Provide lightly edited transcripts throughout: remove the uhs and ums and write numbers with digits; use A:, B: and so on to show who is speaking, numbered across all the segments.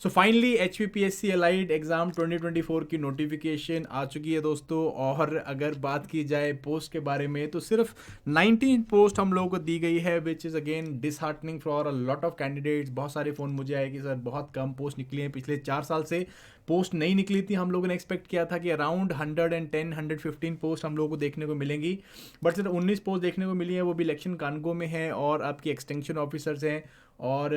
A: So finally HPPSC allied exam 2024 की notification आ चुकी है दोस्तों। और अगर बात की जाए पोस्ट के बारे में तो सिर्फ 19 पोस्ट हम लोगों को दी गई है, which is again disheartening for a lot of candidates. बहुत सारे फ़ोन मुझे आए कि सर बहुत कम पोस्ट निकली हैं, पिछले 4 साल से पोस्ट नहीं निकली थी। हम लोगों ने एक्सपेक्ट किया था कि अराउंड 110-115 पोस्ट हम लोगों को देखने को मिलेंगी, बट सिर्फ 19 पोस्ट देखने को मिली है, वो भी इलेक्शन कानगो में है और आपकी एक्सटेंशन ऑफिसर्स हैं। और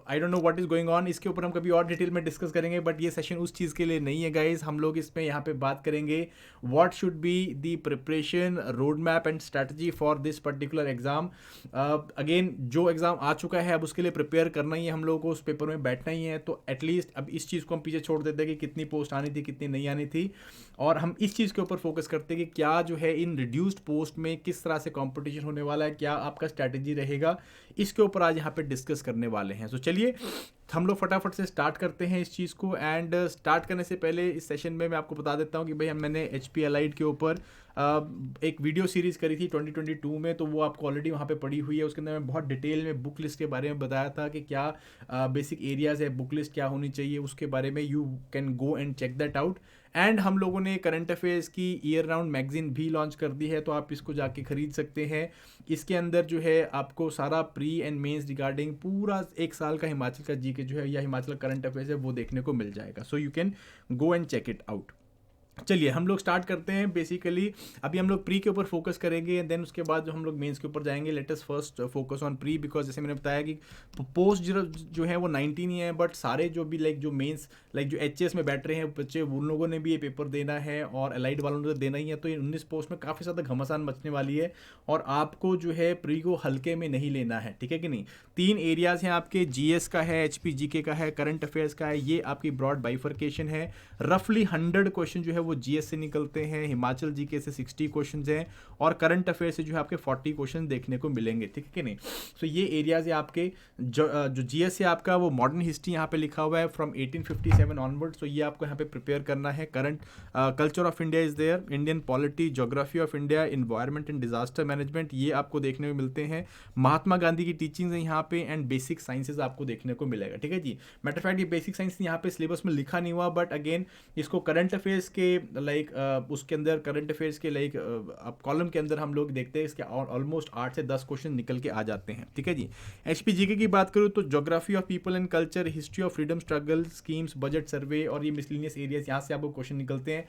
A: I don't know what is going on, इसके ऊपर हम कभी और डिटेल में डिस्कस करेंगे, बट ये सेशन उस चीज़ के लिए नहीं है गाइज। हम लोग इसमें यहाँ पे बात करेंगे what should be the preparation road map and strategy for this particular exam. Again जो एग्ज़ाम आ चुका है अब उसके लिए प्रिपेयर करना ही है हम लोगों को, उस पेपर में बैठना ही है। तो एटलीस्ट अब इस चीज़ को हम पीछे छोड़ देते हैं कि कितनी पोस्ट आनी थी कितनी नहीं आनी थी, और हम इस चीज़ के ऊपर फोकस करते हैं कि क्या जो है इन रिड्यूस्ड पोस्ट में किस तरह से कंपटीशन होने वाला है, क्या आपका स्ट्रैटेजी रहेगा, इसके ऊपर आज यहाँ पे डिस्कस करने वाले हैं। तो चलिए हम लोग फटाफट से स्टार्ट करते हैं इस चीज़ को। एंड स्टार्ट करने से पहले इस सेशन में मैं आपको बता देता हूँ कि भाई मैंने HP एलाइड के ऊपर एक वीडियो सीरीज़ करी थी 2022 में, तो वो आपको ऑलरेडी वहाँ पे पड़ी हुई है। उसके अंदर मैं बहुत डिटेल में बुक लिस्ट के बारे में बताया था कि क्या बेसिक एरियाज़ है, बुक लिस्ट क्या होनी चाहिए, उसके बारे में you can go and check that out. And हम लोगों ने करंट अफेयर्स की ईयर राउंड मैगजीन भी लॉन्च कर दी है, तो आप इसको जाके ख़रीद सकते हैं। इसके अंदर जो है आपको सारा प्री एंड मेंस रिगार्डिंग पूरा एक साल का हिमाचल का जीके जो है या हिमाचल करंट अफेयर्स है वो देखने को मिल जाएगा। So you can go and check it out. चलिए हम लोग स्टार्ट करते हैं। बेसिकली अभी हम लोग प्री के ऊपर फोकस करेंगे, देन उसके बाद जो हम लोग मेंस के ऊपर जाएंगे। Let us first focus on pre, because जैसे मैंने बताया कि पोस्ट जो है वो 19 ही है, बट सारे जो भी लाइक जो मेंस लाइक जो HS में बैठ रहे हैं बच्चे, उन लोगों ने भी ये पेपर देना है और एलाइड वालों ने तो देना ही है। तो ये 19 पोस्ट में काफ़ी ज़्यादा घमासान मचने वाली है और आपको जो है प्री को हल्के में नहीं लेना है, ठीक है कि नहीं। 3 एरियाज़ हैं आपके, GS का है, HP GK का है, करंट अफेयर्स का है। ये आपकी ब्रॉड बाइफर्केशन है। रफली 100 क्वेश्चन जो है वो GS से निकलते हैं, हिमाचल जीके से 60 क्वेश्चन हैं और करंट अफेयर से जो है आपके 40 क्वेश्चन देखने को मिलेंगे, ठीक है कि नहीं। सो ये एरियाज है आपके। जो GS है आपका वो मॉडर्न हिस्ट्री यहाँ पे लिखा हुआ है फ्रॉम 1857 ऑनवर्ड। सो ये आपको यहाँ पे प्रिपेयर करना है। Current culture of India is there, Indian polity, geography of India, environment and disaster management, ये आपको देखने को मिलते हैं। महात्मा गांधी की टीचिंग्स है यहाँ पे एंड बेसिक साइंसेज आपको देखने को मिलेगा, ठीक है जी। मैटर फैक्ट ये बेसिक साइंस यहाँ पे सिलेबस में लिखा नहीं हुआ, बट अगेन इसको करंट अफेयर्स के लाइक उसके अंदर करंट अफेयर्स के लाइक अब कॉलम के अंदर हम लोग देखते हैं इसके ऑलमोस्ट 8 से 10 क्वेश्चन निकल के आ जाते हैं, ठीक है जी। HP GK की बात करूँ तो geography of people and culture, history of freedom struggle, schemes, budget survey और ये मिसलिनियस एरियाज, यहाँ से आपको क्वेश्चन निकलते हैं।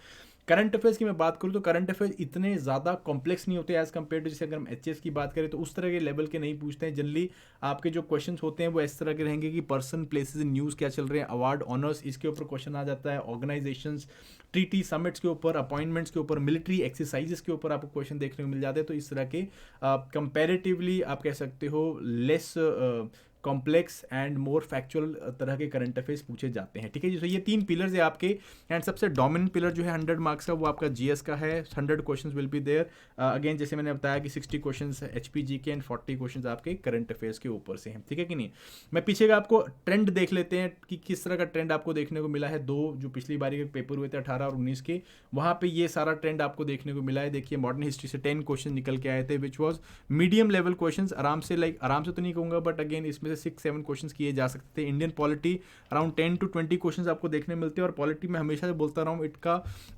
A: करंट अफेयर्स की मैं बात करूँ तो करंट अफेयर्स इतने ज़्यादा कॉम्प्लेक्स नहीं होते एज़ कम्पेयर टू, जैसे अगर हम HS की बात करें तो उस तरह के लेवल के नहीं पूछते हैं। जनरली आपके जो क्वेश्चंस होते हैं वो इस तरह के रहेंगे कि पर्सन, प्लेसेस इन न्यूज़ क्या चल रहे हैं, अवार्ड, ऑनर्स, इसके ऊपर क्वेश्चन आ जाता है। ऑर्गेनाइजेशंस, ट्रीटी, समिट्स के ऊपर, अपॉइंटमेंट्स के ऊपर, मिलिट्री एक्सरसाइजेस के ऊपर आपको क्वेश्चन देखने को मिल जाते हैं। तो इस तरह के कंपैरेटिवली आप कह सकते हो less complex and more factual तरह के करंट अफेयर्स पूछे जाते हैं, ठीक है जी। तो ये 3 पिलर्स है आपके। एंड सबसे डोमिनेंट पिलर जो है 100 मार्क्स का वो आपका GS का है। 100 questions will be there. Again जैसे मैंने बताया कि 60 questions HP GK and 40 questions आपके करंट अफेयर्स के ऊपर से हैं, ठीक है कि नहीं। मैं पीछे का आपको ट्रेंड देख लेते हैं कि किस तरह का ट्रेंड आपको देखने को मिला है। दो जो पिछली बारी के पेपर हुए थे 18 और 19 के, वहाँ पे ये सारा ट्रेंड आपको देखने को मिला है। देखिए मॉडर्न हिस्ट्री से 10 क्वेश्चन निकल के आए थे, which was medium level question. आराम से लाइक आराम से तो नहीं कहूँगा, बट अगेन इसमें से 6-7 क्वेश्चन किए जा सकते थे। Indian polity around 10 to 20 question आपको देखने मिलते हैं। और पॉलिटी में हमेशा से बोलता रहा हूँ,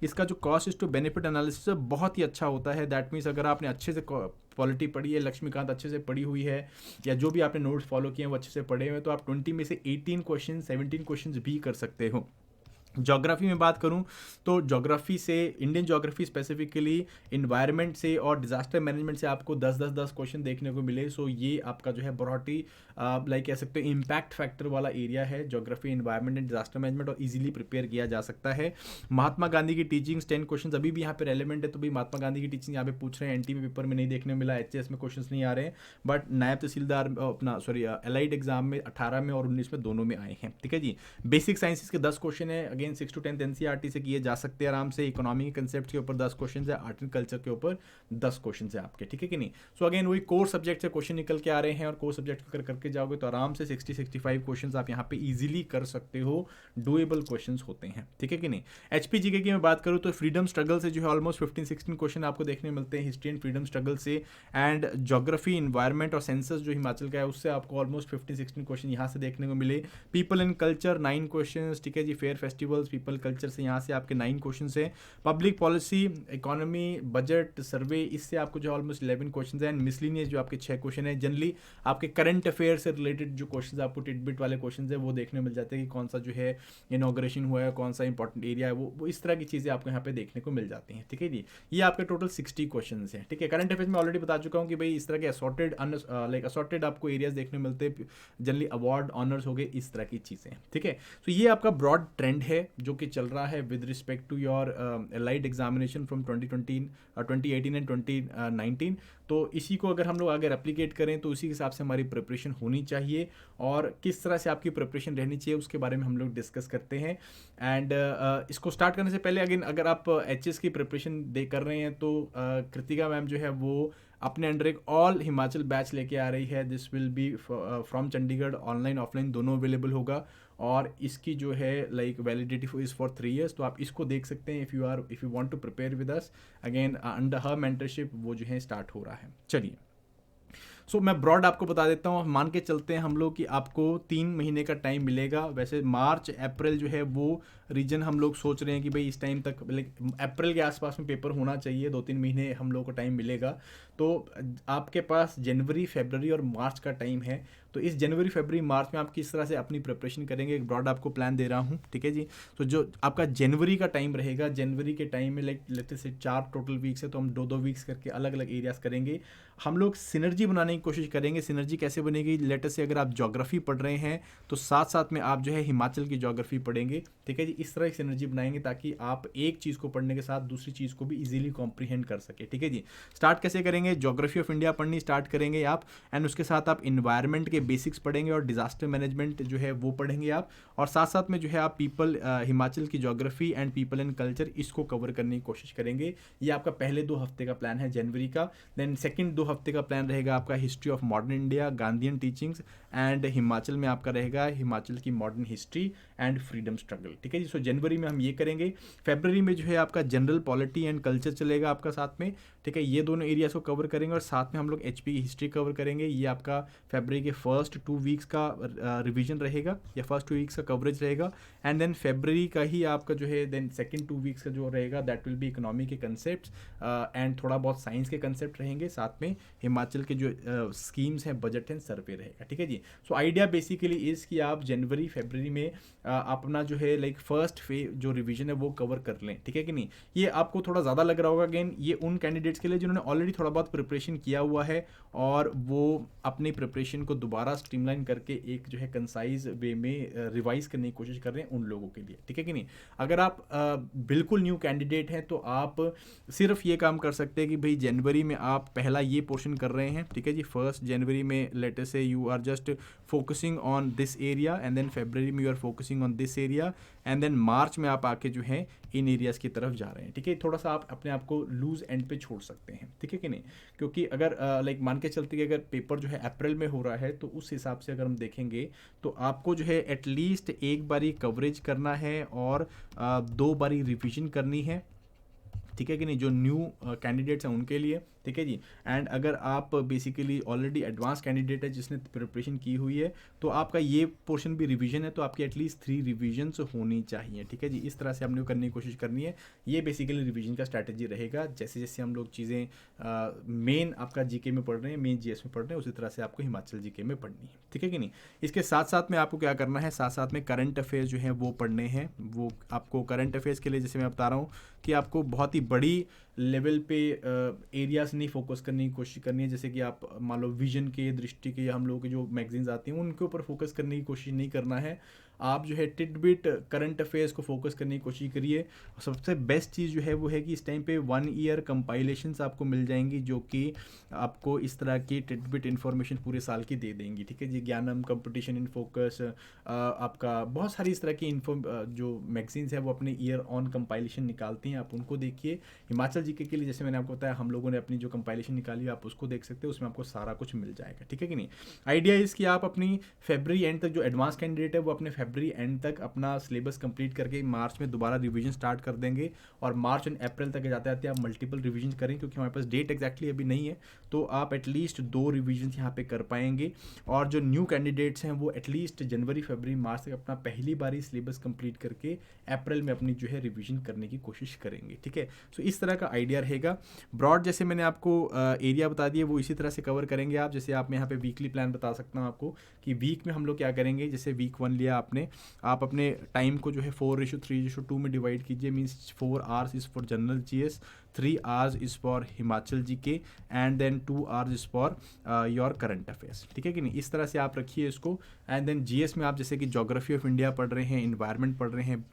A: इसका जो कॉस्ट टू बेनिफिट एनालिसिस है बहुत ही अच्छा होता है। दैट मीन्स अगर आपने अच्छे से पॉलिटी पढ़ी है, लक्ष्मीकांत अच्छे से पढ़ी हुई है, या जो भी आपने नोट्स फॉलो किए हैं वो अच्छे से पढ़े हुए हैं, तो आप 20 में से 18 क्वेश्चन 17 क्वेश्चन भी कर सकते हो। ज्योग्राफी में बात करूं तो ज्योग्राफी से, इंडियन ज्योग्राफी स्पेसिफिकली इन्वायरमेंट से और डिजास्टर मैनेजमेंट से आपको 10 क्वेश्चन देखने को मिले। सो ये आपका जो है बहुत ही लाइक कह सकते हैं इम्पैक्ट फैक्टर वाला एरिया है, geography, environment and disaster management, और इजीली प्रिपेयर किया जा सकता है। महात्मा गांधी की टीचिंग्स 10 क्वेश्चन अभी भी यहाँ पे रेलिवेंट है, तो भाई महात्मा गांधी की टीचिंग यहाँ पे पूछ रहे हैं। NT में पेपर में नहीं देखने को मिला, HS में क्वेश्चन नहीं आ रहे हैं, बट नायब तहसीलदार अपना एलाइड एग्जाम में 18 में और 19 में दोनों में आए हैं, ठीक है जी। बेसिक साइंसेज के 10 क्वेश्चन है। अगेन अगेन 6 to 10 एनसीईआरटी से किए जा सकते हैं आराम से। इकोनॉमी के कंसेप्ट के ऊपर 10 क्वेश्चन है, आर्ट एंड कल्चर के ऊपर 10 क्वेश्चन है आपके, ठीक है कि नहीं। सो अगेन वही कोर सब्जेक्ट से क्वेश्चन निकल के आ रहे हैं, और कोर सब्जेक्ट अगर करके जाओगे तो आराम से 60-65 क्वेश्चन आप यहाँ पे ईजिली कर सकते हो, डुएबल क्वेश्चन होते हैं, ठीक है कि नहीं। एचपीजीके की मैं बात करूँ तो फ्रीडम स्ट्रगल से जो है ऑलमोस्ट 15-16 क्वेश्चन आपको देखने मिलते हैं, हिस्ट्री एंड फ्रीडम स्ट्रगल से, एंड ज्योग्राफी, इन्वायरमेंट और सेंसस जो हिमाचल का है उससे आपको ऑलमोस्ट 15-16 क्वेश्चन यहाँ से देखने को मिले। पीपल एंड कल्चर 9 क्वेश्चन, ठीक है जी। फेयर फेस्टिवल्स, पीपल कल्चर से यहाँ से आपके 9 क्वेश्चन है। पब्लिक पॉलिसी, इकोनॉमी, बजट, सर्वे, इससे आपको जो ऑलमोस्ट 11 क्वेश्चन है। एंड मिसलिनियस जो आपके 6 क्वेश्चन है। जनरली आपके करंट अफेयर से रिलेटेड जो क्वेश्चन आपको टिटबिट वाले क्वेश्चन है वो देखने मिल जाते हैं कि कौन सा जो है इनॉग्रेशन हुआ है, कौन सा इंपॉर्टेंट एरिया है, वो इस तरह की चीज़ें आपको यहाँ पे देखने को मिल जाती हैं, ठीक है जी। ये आपके टोटल 60 क्वेश्चन हैं, ठीक है। करंट अफेयर्स में ऑलरेडी बता चुका हूँ कि भाई इस तरह के असॉर्टेड आपको एरियाज देखने मिलते हैं, जनरली अवार्ड, ऑनर्स हो गए, इस तरह की चीज़ें, ठीक है। तो ये आपका ब्रॉड ट्रेंड है जो कि चल रहा है with respect to your allied examination from 2018 and 2019। तो इसी को अगर हम लोग आगे रेप्लिकेट करें तो उसी के हिसाब से हमारी प्रिपरेशन होनी चाहिए, और किस तरह से आपकी प्रिपरेशन रहनी चाहिए उसके बारे में हम लोग डिस्कस करते हैं। एंड इसको स्टार्ट करने से पहले अगेन अगर आप एचएस की प्रिपरेशन कर रहे हैं तो कृतिका मैम जो है वो अपने अंडर एक ऑल हिमाचल बैच लेके आ रही है। This will be from Chandigarh, online offline दोनों अवेलेबल होगा, और इसकी जो है like validity is for 3 years। तो आप इसको देख सकते हैं if you want to prepare with us. Again under her mentorship वो जो है स्टार्ट हो रहा है। चलिए, सो मैं ब्रॉड आपको बता देता हूँ। मान के चलते हैं हम लोग कि आपको 3 महीने का टाइम मिलेगा। वैसे मार्च अप्रैल जो है वो रीजन हम लोग सोच रहे हैं कि भाई इस टाइम तक अप्रैल के आसपास में पेपर होना चाहिए, 2-3 महीने हम लोग को टाइम मिलेगा। तो आपके पास जनवरी, फरवरी और मार्च का टाइम है। तो इस जनवरी, फरवरी, मार्च में आप किस तरह से अपनी प्रिपरेशन करेंगे, एक ब्रॉड आपको प्लान दे रहा हूँ, ठीक है जी। तो जो आपका जनवरी का टाइम रहेगा, जनवरी के टाइम में लेते से 4 टोटल वीक्स है, तो हम 2-2 वीक्स करके अलग अलग एरियाज करेंगे। हम लोग सिनर्जी बनाने की कोशिश करेंगे। सिनर्जी कैसे बनेगी, लेटर से अगर आप ज्योग्राफी पढ़ रहे हैं तो साथ साथ में आप जो है हिमाचल की ज्योग्राफी पढ़ेंगे, ठीक है जी। इस तरह की सिनर्जी बनाएंगे ताकि आप एक चीज़ को पढ़ने के साथ दूसरी चीज़ को भी इजीली कॉम्प्रीहेंड कर सके, ठीक है जी। स्टार्ट कैसे करेंगे, ज्योग्राफी ऑफ इंडिया पढ़नी स्टार्ट करेंगे आप, एंड उसके साथ आप इन्वायरमेंट के बेसिक्स पढ़ेंगे और डिजास्टर मैनेजमेंट जो है वो पढ़ेंगे आप, और साथ साथ में जो है आप पीपल हिमाचल की geography and people and culture इसको कवर करने की कोशिश करेंगे। ये आपका पहले 2 हफ्ते का प्लान है जनवरी का। देन सेकंड 2 हफ्ते का प्लान रहेगा आपका history of modern India, Gandhian teachings, and Himachal में आपका रहेगा हिमाचल की modern history and freedom struggle, ठीक है जी। सो जनवरी में हम ये करेंगे। फरवरी में जो है आपका जनरल पॉलिटी एंड कल्चर चलेगा आपका साथ में, ठीक है। ये दोनों एरियाज को कवर करेंगे, और साथ में हम लोग एचपी की हिस्ट्री कवर करेंगे। ये आपका फरवरी के फर्स्ट 2 वीक्स का रिवीजन रहेगा, या फर्स्ट 2 वीक्स का कवरेज रहेगा। एंड देन फरवरी का ही आपका जो है देन सेकंड 2 वीक्स का जो रहेगा दैट विल बी इकोनॉमी के कंसेप्ट एंड थोड़ा बहुत साइंस के कंसेप्ट रहेंगे, साथ में हिमाचल के जो स्कीम्स हैं, बजट एंड सर्वे रहेगा, ठीक है जी। सो आइडिया बेसिकली इज़ कि आप जनवरी, फरवरी में अपना जो है लाइक फर्स्ट जो रिवीजन है वो कवर कर लें, ठीक है कि नहीं। ये आपको थोड़ा ज़्यादा लग रहा होगा, अगेन ये उन कैंडिडेट्स के लिए जिन्होंने ऑलरेडी थोड़ा बहुत प्रिपरेशन किया हुआ है और वो अपनी प्रिपरेशन को दोबारा स्ट्रीमलाइन करके एक जो है कंसाइज वे में रिवाइज करने की कोशिश कर रहे हैं, उन लोगों के लिए, ठीक है कि नहीं। अगर आप बिल्कुल न्यू कैंडिडेट हैं तो आप सिर्फ ये काम कर सकते हैं कि भाई जनवरी में आप पहला ये पोर्शन कर रहे हैं, ठीक है जी। 1 जनवरी में लेटर से you are just focusing on this area, and then फरवरी में you are focusing on this area, and then March में आप आके जो है इन एरियाज़ की तरफ जा रहे हैं, ठीक है। थोड़ा सा आप अपने आप को लूज एंड पे छोड़ सकते हैं, ठीक है कि नहीं। क्योंकि अगर लाइक मान के चलते कि अगर पेपर जो है अप्रैल में हो रहा है तो उस हिसाब से अगर हम देखेंगे तो आपको जो है एटलीस्ट एक बारी कवरेज करना है और 2 बारी रिविजन करनी है, ठीक है कि नहीं, जो न्यू कैंडिडेट्स हैं उनके लिए, ठीक है जी। एंड अगर आप बेसिकली ऑलरेडी एडवांस कैंडिडेट है जिसने प्रिपरेशन की हुई है तो आपका ये पोर्शन भी रिवीजन है, तो आपकी एटलीस्ट 3 रिवीजन्स होनी चाहिए, ठीक है जी। इस तरह से हमने करने की कोशिश करनी है। ये बेसिकली रिवीजन का स्ट्रैटेजी रहेगा। जैसे जैसे हम लोग चीज़ें मेन आपका जीके में पढ़ रहे हैं, मेन जीएस में पढ़ रहे हैं, उसी तरह से आपको हिमाचल जीके में पढ़नी है, ठीक है कि नहीं। इसके साथ साथ में आपको क्या करना है, साथ साथ में करंट अफेयर्स जो हैं वो पढ़ने हैं। वो आपको करंट अफेयर्स के लिए जैसे मैं बता रहा हूँ कि आपको बहुत ही बड़ी लेवल पे एरियाज नहीं फोकस करने की कोशिश करनी है। जैसे कि आप मान लो विजन के दृष्टि के या हम लोगों के जो मैगजीन्स आती हैं उनके ऊपर फोकस करने की कोशिश नहीं करना है। आप जो है टिडबिट करंट अफेयर्स को फोकस करने की कोशिश करिए। सबसे बेस्ट चीज़ जो है वो है कि इस टाइम पे 1 ईयर कंपाइलेशंस आपको मिल जाएंगी, जो कि आपको इस तरह की टिडबिट इन्फॉर्मेशन पूरे साल की दे देंगी। ठीक है जी, ज्ञानम, कंपटीशन इन फोकस, आपका बहुत सारी इस तरह की जो मैगजीन्स है वो अपने ईयर ऑन कंपाइलेशन निकालती हैं, आप उनको देखिए। हिमाचल जीके के लिए जैसे मैंने आपको बताया, हम लोगों ने अपनी जो कंपाइलेशन निकाली आप उसको देख सकते हो, उसमें आपको सारा कुछ मिल जाएगा। ठीक है कि नहीं। आइडिया इस कि आप अपनी फरवरी एंड तक, जो एडवांस कैंडिडेट है वो अपने फरवरी एंड तक अपना सिलेबस कंप्लीट करके मार्च में दोबारा रिवीजन स्टार्ट कर देंगे, और मार्च एंड अप्रैल तक जाते जाते आप मल्टीपल रिवीजन करें, क्योंकि हमारे पास डेट एक्जैक्टली अभी नहीं है, तो आप एटलीस्ट 2 रिवीजन यहाँ पे कर पाएंगे। और जो न्यू कैंडिडेट्स हैं वो एटलीस्ट जनवरी फरवरी मार्च तक अपना पहली बारी सिलेबस कंप्लीट करके अप्रैल में अपनी जो है रिवीजन करने की कोशिश करेंगे। ठीक है, सो इस तरह का आइडिया रहेगा। ब्रॉड जैसे मैंने आपको एरिया बता दिए वो इसी तरह से कवर करेंगे आप। जैसे आप यहाँ पे वीकली प्लान बता सकता हूँ आपको कि वीक में हम लोग क्या करेंगे। जैसे वीक 1 लिया आपने, आप अपने टाइम को जो है 4:3:2 में डिवाइड कीजिए। Means 4 hours is for general GS, 3 hours is for Himachal GK, and then 2 hours is for your current affairs. ठीक है कि नहीं, इस तरह से आप रखिए इसको। एंड देन जीएस में आप जैसे कि ज्योग्राफी ऑफ इंडिया पढ़ रहे हैं, इन्वायरमेंट पढ़ रहे हैं,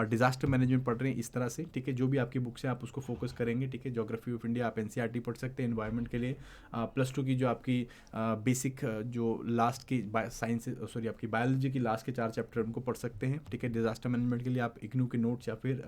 A: डिजास्टर मैनेजमेंट पढ़ रहे हैं, इस तरह से। ठीक है, जो भी आपकी बुक्स हैं आप उसको फोकस करेंगे। ठीक है, ज्योग्राफी ऑफ इंडिया आप एनसीईआरटी पढ़ सकते हैं इन्वायरमेंट के लिए। +2 की जो आपकी बेसिक जो लास्ट की साइंस, सॉरी आपकी बायोलॉजी की लास्ट के 4 चैप्टर उनको पढ़ सकते हैं। ठीक है, डिजास्टर मैनेजमेंट के लिए आप इग्नू के नोट्स या फिर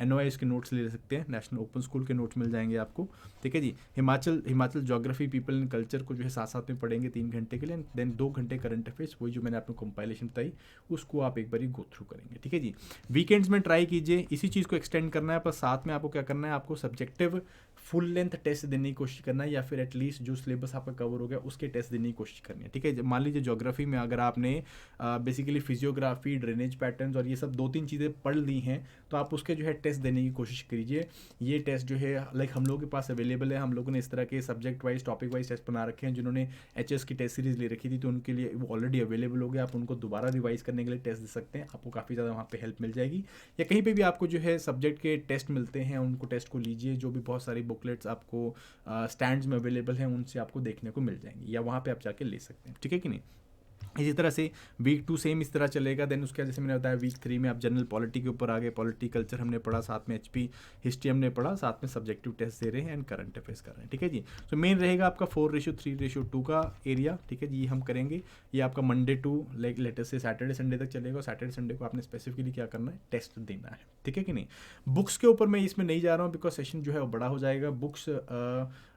A: NOIS के नोट्स ले सकते हैं, नेशनल ओपन स्कूल के नोट्स मिल जाएंगे आपको। ठीक है जी, Himachal geography, people and culture को जो है साथ साथ में पढ़ेंगे 3 घंटे के लिए। देन 2 घंटे करंट अफेयर्स, वही जो मैंने आपको कंपाइलेशन बताई उसको आप एक बार गो थ्रू करेंगे। ठीक है जी, वीकेंड्स में ट्राई कीजिए इसी चीज़ को एक्सटेंड करना है, पर साथ में आपको क्या करना है, आपको सब्जेक्टिव फुल लेंथ टेस्ट देने की कोशिश करना है, या फिर एटलीस्ट जो सिलेबस आपका कवर हो गया उसके टेस्ट देने की कोशिश करनी है। ठीक है, मान लीजिए ज्योग्राफी में अगर आपने बेसिकली फिजियोग्राफी, ड्रेनेज पैटर्न्स और ये सब 2-3 चीज़ें पढ़ ली हैं, तो आप उसके जो है टेस्ट देने की कोशिश कीजिए। ये टेस्ट जो है लाइक हम लोगों के पास अवेलेबल है, हम लोगों ने इस तरह के subject wise, topic wise test बना रखे हैं। जिन्होंने HS की टेस्ट सीरीज ले रखी थी तो उनके लिए वो ऑलरेडी अवेलेबल हो गया, आप उनको दोबारा रिवाइज करने के लिए टेस्ट दे सकते हैं, आपको काफ़ी ज़्यादा वहाँ पे हेल्प मिल जाएगी। या कहीं पे भी आपको जो है सब्जेक्ट के टेस्ट मिलते हैं, उनको टेस्ट को लीजिए, जो भी बहुत सारी बुकलेट्स आपको स्टैंड्स में अवेलेबल हैं उनसे आपको देखने को मिल जाएंगी, या वहाँ पे आप जाके ले सकते हैं। ठीक है कि नहीं। इसी तरह से वीक 2 सेम इस तरह चलेगा। देन उसके जैसे मैंने बताया वीक 3 में आप जनरल पॉलिटी के ऊपर आ गए, पॉलिटी कल्चर हमने पढ़ा, साथ में HP हिस्ट्री हमने पढ़ा, साथ में सब्जेक्टिव टेस्ट दे रहे हैं एंड करंट अफेयर्स कर रहे हैं। ठीक है जी, सो मेन रहेगा आपका 4:3:2 का एरिया। ठीक है जी, ये हम करेंगे। ये आपका मंडे टू लाइक लेटेस्ट से सैटरडे संडे तक चलेगा। सैटरडे संडे को आपने स्पेसिफिकली क्या करना है, टेस्ट देना है। ठीक है कि नहीं। बुक्स के ऊपर मैं इसमें नहीं जा रहा हूँ बिकॉज सेशन जो है वो बड़ा हो जाएगा। बुक्स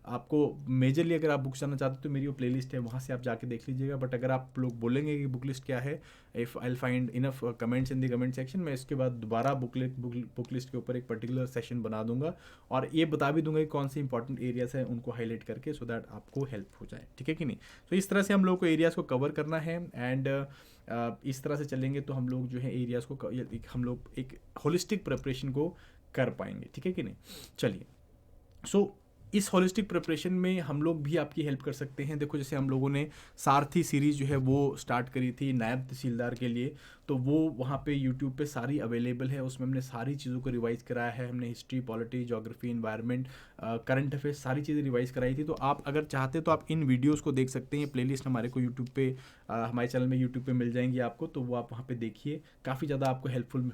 A: आपको मेजरली अगर आप बुक्स जानना चाहते हो तो मेरी वो प्लेलिस्ट है, वहाँ से आप जाके देख लीजिएगा। बट अगर आप लोग बोलेंगे कि बुक लिस्ट क्या है, if I find enough comments in the comment section, मैं इसके बाद दोबारा बुक लिस्ट के ऊपर एक पर्टिकुलर सेशन बना दूंगा, और ये बता भी दूंगा कि कौन से इंपॉर्टेंट एरियाज हैं उनको हाईलाइट करके, सो दैट आपको हेल्प हो जाए। ठीक है कि नहीं। तो इस तरह से हम लोग को एरियाज़ को कवर करना है, एंड इस तरह से चलेंगे तो हम लोग जो है एरियाज़ को हम लोग एक होलिस्टिक प्रिपरेशन को कर पाएंगे। ठीक है कि नहीं। चलिए, सो इस होलिस्टिक प्रिपरेशन में हम लोग भी आपकी हेल्प कर सकते हैं। देखो, जैसे हम लोगों ने सारथी सीरीज़ जो है वो स्टार्ट करी थी नायब तहसीलदार के लिए, तो वो वहाँ पे यूट्यूब पे सारी अवेलेबल है। उसमें हमने सारी चीज़ों को रिवाइज़ कराया है। हमने history, polity, geography, environment, current affairs सारी चीज़ें रिवाइज़ कराई थी। तो आप अगर चाहते तो आप इन वीडियोज़ को देख सकते हैं। प्लेलिस्ट हमारे को यूट्यूब पे, हमारे चैनल में यूट्यूब पे मिल जाएंगी आपको, तो वो आप वहाँ पे देखिए, काफ़ी ज़्यादा आपको हेल्पफुल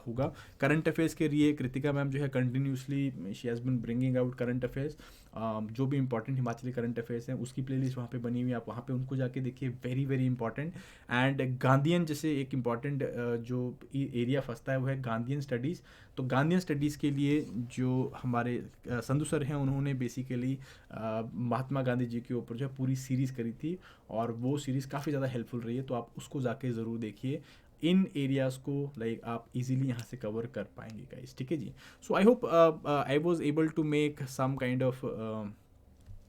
A: होगा। करंट अफेयर्स के लिए कृतिका मैम जो है continuously she has been bringing out current affairs, जो भी इंपॉर्टेंट हिमाचली करंट अफेयर्स हैं उसकी प्लेलिस्ट वहाँ पे बनी हुई है, आप वहाँ पे उनको जाके देखिए, very very important. And Gandhian जैसे एक इंपॉर्टेंट जो एरिया फंसता है वो है गांधीयन स्टडीज़। तो गांधीयन स्टडीज़ के लिए जो हमारे संधू सर हैं, उन्होंने बेसिकली महात्मा गांधी जी के ऊपर जो है पूरी सीरीज़ करी थी, और वो सीरीज़ काफ़ी ज़्यादा हेल्पफुल रही है, तो आप उसको जाके ज़रूर देखिए। इन एरियाज़ को लाइक आप इजीली यहाँ से कवर कर पाएंगे गाइस। ठीक है जी। So I hope I was able to make some kind of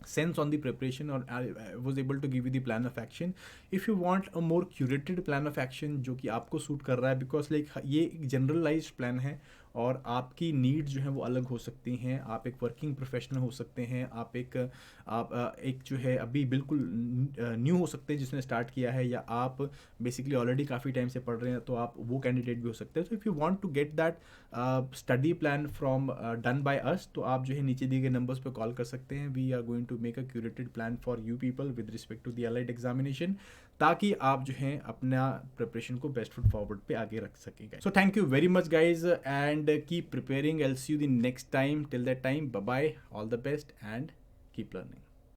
A: sense on the preparation, or I was able to give you the plan of action. If you want a more curated plan of action जो कि आपको suit कर रहा है, because like ये एक generalised plan है और आपकी नीड्स जो हैं वो अलग हो सकती हैं। आप एक वर्किंग प्रोफेशनल हो सकते हैं, आप एक जो है अभी बिल्कुल न्यू हो सकते हैं जिसने स्टार्ट किया है, या आप बेसिकली ऑलरेडी काफ़ी टाइम से पढ़ रहे हैं, तो आप वो कैंडिडेट भी हो सकते हैं। तो if you want to get that study plan from done by us, तो आप जो है नीचे दिए गए नंबर्स पे कॉल कर सकते हैं। We are going to make a curated plan for you people with respect to the allied examination. ताकि आप जो है अपना प्रिपरेशन को बेस्ट फुट फॉरवर्ड पे आगे रख सकेगा। So thank you very much guys and keep preparing, I'll see you the next time. Till that time, bye bye, all the best and keep learning.